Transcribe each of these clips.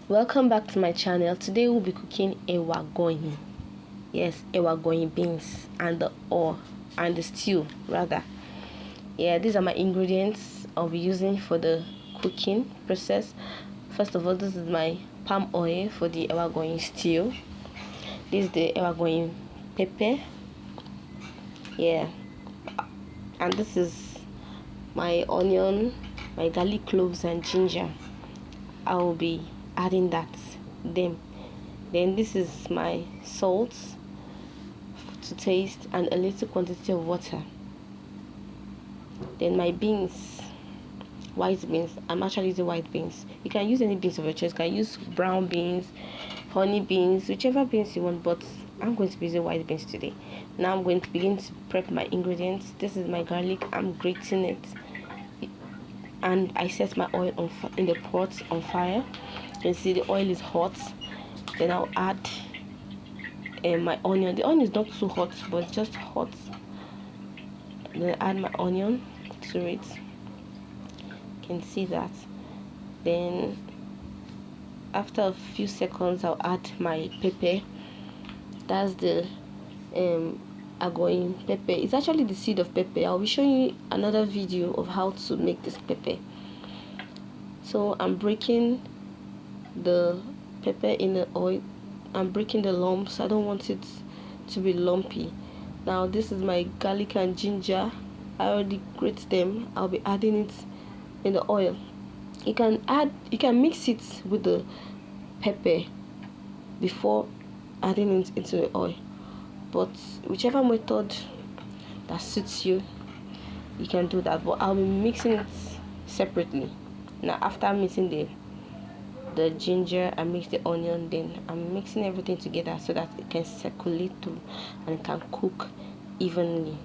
Welcome back to my channel. Today we'll be cooking AGOYIN. Yes, AGOYIN beans and the stew rather. Yeah, these are my ingredients I'll be using for the cooking process. First of all, this is my palm oil for the AGOYIN stew. This is the AGOYIN pepper. Yeah, and this is my onion, my garlic cloves and ginger. I will be adding that then this is my salt to taste and a little quantity of water. Then my beans, white beans. I'm actually using white beans. You can use any beans of your choice. You can use brown beans, honey beans, whichever beans you want, but I'm going to be using white beans today. Now I'm going to begin to prep my ingredients. This is my garlic. I'm grating it and I set my oil in the pot on fire. You can see the oil is hot. Then I'll add my onion. The onion is not too hot, but it's just hot. Then add my onion to it. You can see that. Then after a few seconds, I'll add my pepper. That's the AGOYIN pepper. It's actually the seed of pepper. I'll be showing you another video of how to make this pepper. So I'm breaking the pepper in the oil. I'm breaking the lumps. I don't want it to be lumpy. Now this is my garlic and ginger. I already grate them. I'll be adding it in the oil. You can mix it with the pepper before adding it into the oil, but whichever method that suits you, you can do that. But I'll be mixing it separately. Now after mixing the ginger, I mix the onion, then I'm mixing everything together so that it can circulate through and it can cook evenly.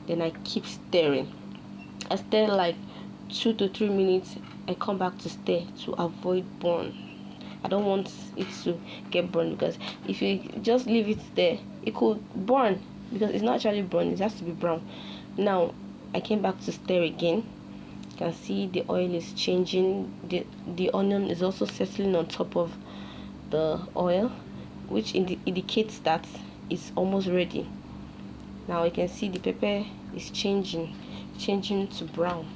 Then I keep stirring. I stir like 2 to 3 minutes. I come back to stir to avoid burn. I don't want it to get burned, because if you just leave it there, it could burn, because it's not actually brown, it has to be brown. Now I came back to stir again. You can see the oil is changing. The onion is also settling on top of the oil, which indicates that it's almost ready. Now you can see the pepper is changing to brown.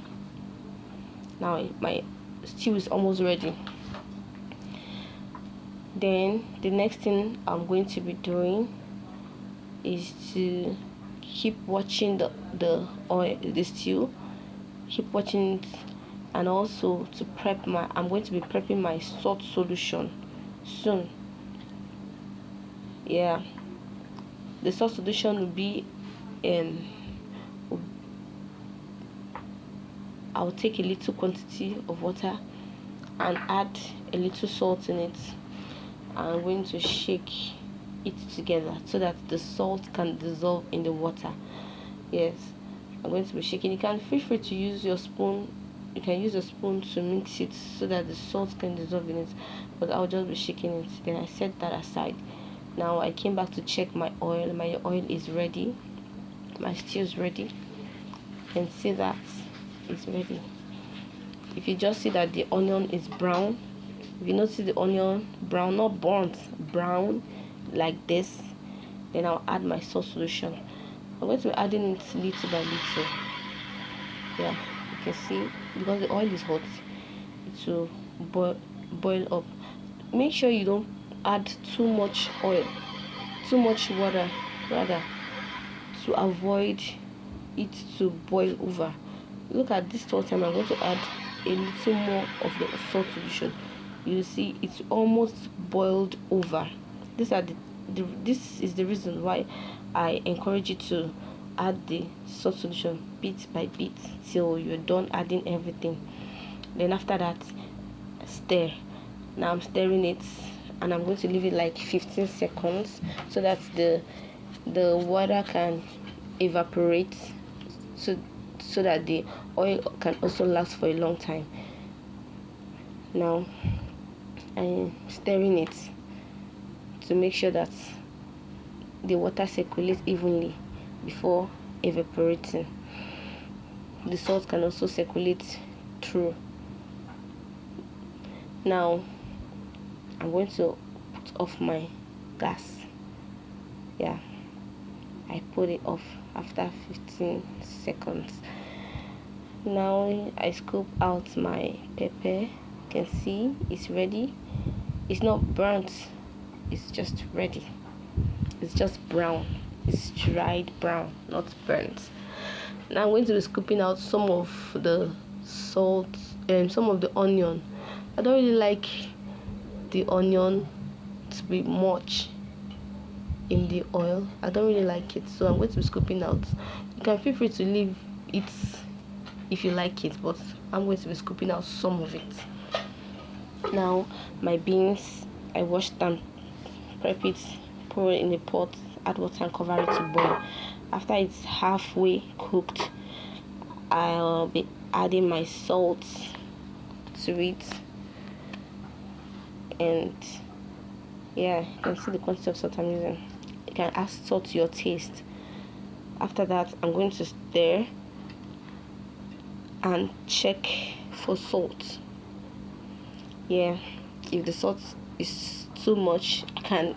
Now my stew is almost ready. Then the next thing I'm going to be doing is to keep watching the stew, keep watching it, and also to prep I'm going to be prepping my salt solution soon. Yeah, the salt solution will be I'll take a little quantity of water and add a little salt in it. I'm going to shake it together so that the salt can dissolve in the water. Yes, I'm going to be shaking. You can feel free to use your spoon. You can use a spoon to mix it so that the salt can dissolve in it, but I'll just be shaking it. Then I set that aside. Now I came back to check my oil. My oil is ready. My stew is ready. You can see that it's ready. If you just see that the onion is brown, if you notice the onion brown, not burnt, brown like this, then I'll add my salt solution. I'm going to be adding it little by little. Yeah, you can see, because the oil is hot, it will boil up. Make sure you don't add too much water rather, to avoid it to boil over. Look at this whole time. I'm going to add a little more of the salt solution. You see it's almost boiled over. This is the reason why I encourage you to add the salt solution bit by bit till you're done adding everything. Then after that, stir. Now I'm stirring it, and I'm going to leave it like 15 seconds so that the water can evaporate, so that the oil can also last for a long time. Now I'm stirring it to make sure that the water circulates evenly before evaporating. The salt can also circulate through. Now I'm going to put off my gas. Yeah, I put it off after 15 seconds. Now I scoop out my pepper. You can see it's ready. It's not burnt, it's just ready. It's just brown. It's dried brown, not burnt. Now I'm going to be scooping out some of the salt and some of the onion. I don't really like the onion to be much in the oil. I don't really like it, so I'm going to be scooping out. You can feel free to leave it if you like it, but I'm going to be scooping out some of it. Now my beans, I washed them, prep it, pour it in a pot, add water and cover it to boil. After it's halfway cooked, I'll be adding my salt to it, and yeah, you can see the quantity of salt I'm using. You can add salt to your taste. After that, I'm going to stir and check for salt. Yeah, if the salt is too much, I can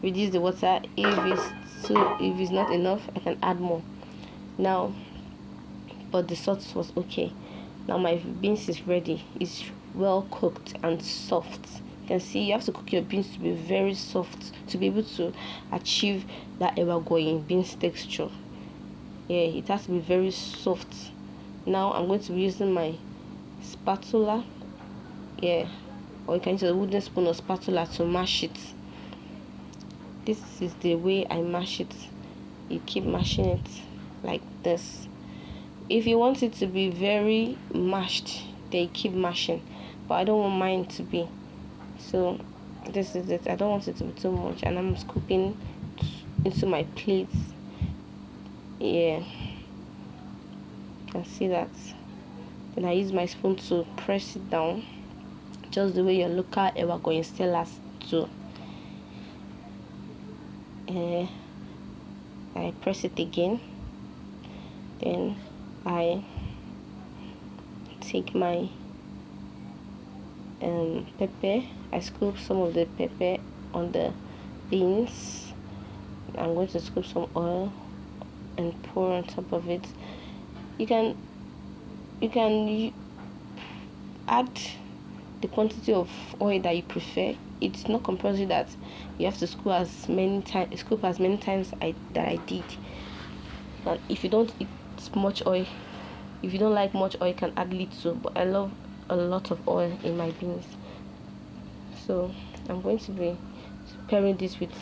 reduce the water. If it's not enough, I can add more. Now, but the salt was okay. Now my beans is ready. It's well cooked and soft. You can see you have to cook your beans to be very soft to be able to achieve that AGOYIN beans texture. Yeah, it has to be very soft. Now I'm going to be using my spatula. Yeah, or you can use a wooden spoon or spatula to mash it. This is the way I mash it. You keep mashing it like this. If you want it to be very mashed, then you keep mashing, but I don't want mine to be. So this is it. I don't want it to be too much, and I'm scooping into my plates. Yeah, you can see that. Then I use my spoon to press it down, just the way your local AGOYIN sellers do. I press it again. Then I take my pepper. I scoop some of the pepper on the beans. I'm going to scoop some oil and pour on top of it. You can add the quantity of oil that you prefer. It's not compulsory that you have to scoop as many times that I did. And if you don't eat much oil, if you don't like much oil, you can add little, but I love a lot of oil in my beans. So I'm going to be pairing this with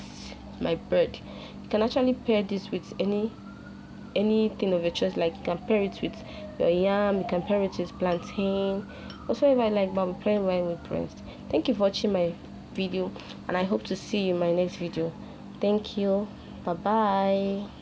my bread. You can actually pair this with anything of your choice. Like you can pair it with your yam, you can pair it with plantain, whatsoever I like, but I'll be pairing mine with bread. Thank you for watching my video, and I hope to see you in my next video. Thank you. Bye bye.